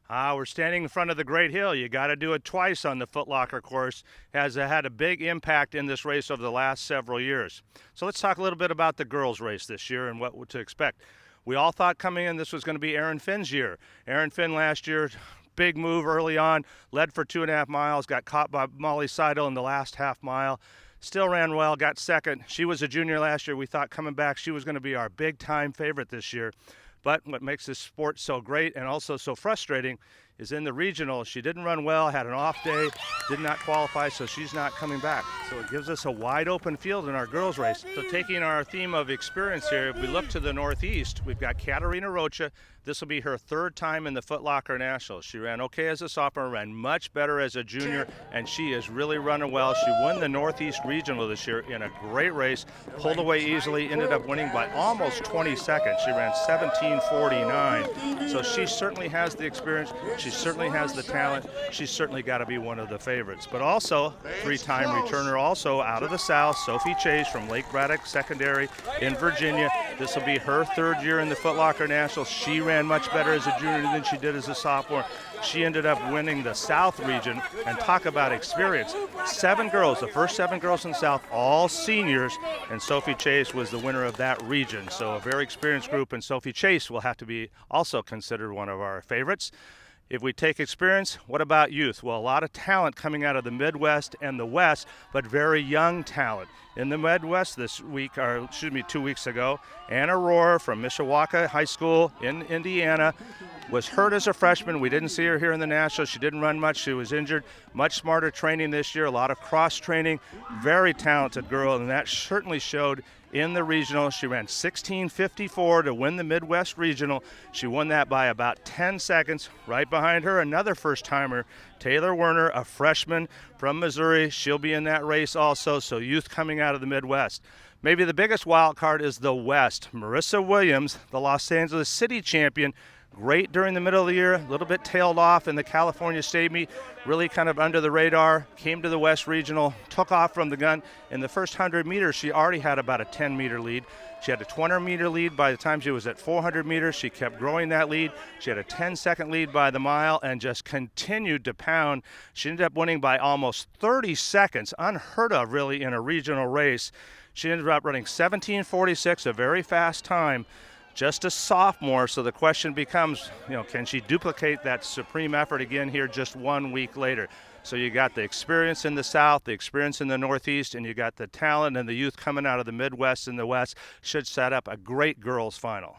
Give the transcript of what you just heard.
We're standing in front of the Great Hill. You got to do it twice on the Foot Locker course. Has had a big impact in this race over the last several years. So let's talk a little bit about the girls' race this year and what to expect. We all thought coming in this was going to be Erin Finn's year. Erin Finn last year, big move early on, led for 2.5 miles, got caught by Molly Seidel in the last half mile. Still ran well, got second. She was a junior last year. We thought coming back she was going to be our big-time favorite this year. But what makes this sport so great and also so frustrating is in the regional, she didn't run well, had an off day, did not qualify, so she's not coming back. So it gives us a wide open field in our girls race. So taking our theme of experience here, if we look to the northeast, we've got Katarina Rocha. This will be her third time in the Foot Locker Nationals. She ran okay as a sophomore, ran much better as a junior, and she is really running well. She won the Northeast Regional this year in a great race, pulled away easily, ended up winning by almost 20 seconds. She ran 17:49. So she certainly has the experience. She certainly has the talent. She's certainly got to be one of the favorites. But also, three-time returner also out of the South, Sophie Chase from Lake Braddock Secondary in Virginia. This will be her third year in the Foot Locker Nationals. She ran much better as a junior than she did as a sophomore. She ended up winning the South region, and talk about experience. 7 girls, the first 7 girls in the South, all seniors, and Sophie Chase was the winner of that region. So a very experienced group, and Sophie Chase will have to be also considered one of our favorites. If we take experience, what about youth? Well, a lot of talent coming out of the Midwest and the West, but very young talent. In the Midwest this week, or excuse me, 2 weeks ago, Anna Rohr from Mishawaka High School in Indiana was hurt as a freshman. We didn't see her here in the Nationals. She didn't run much. She was injured. Much smarter training this year, a lot of cross training. Very talented girl, and that certainly showed in the regional. She ran 16:54 to win the Midwest Regional. She won that by about 10 seconds. Right behind her, another first-timer, Taylor Werner, a freshman from Missouri. She'll be in that race also, so youth coming out of the Midwest. Maybe the biggest wild card is the West. Marissa Williams, the Los Angeles City champion, great during the middle of the year, a little bit tailed off in the California State meet, really kind of under the radar, came to the West Regional, took off from the gun. In the first 100 meters, she already had about a 10-meter lead. She had a 20-meter lead by the time she was at 400 meters. She kept growing that lead. She had a 10-second lead by the mile and just continued to pound. She ended up winning by almost 30 seconds, unheard of really in a regional race. She ended up running 17:46, a very fast time. Just a sophomore, so the question becomes, can she duplicate that supreme effort again here just 1 week later? So you got the experience in the South, the experience in the Northeast, and you got the talent and the youth coming out of the Midwest and the West. Should set up a great girls final.